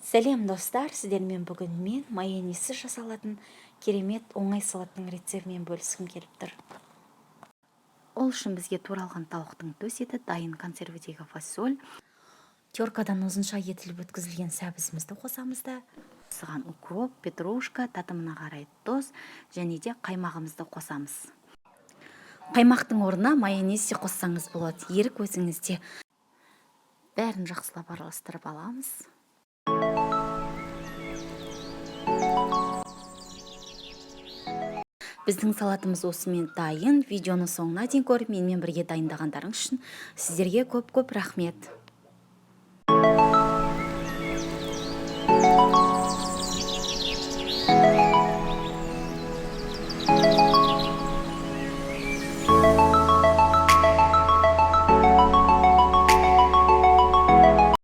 Сәлем достар, сіздермен бүгін мен майонезсіз жасалатын керемет оңай салаттың рецептімен бөліскім келіп тұр. Ол үшін бізге туралған тауықтың төс еті, дайын консервідегі фасоль, теркадан ұзынша етіліп өткізілген сәбізімізді қосамыз да, қосылған укроп, петрушка, татымына қарай тұз және де қаймағымызды қосамыз. Қаймақтың орнына майонез де қоссаңыз болады, ерік өзіңізде. Бәрін жақсылап араластырып аламыз. Біздің салатымыз осымен дайын. Видеоны соңына дейін көріп, менімен бірге дайындағандарың үшін сіздерге көп-көп рахмет.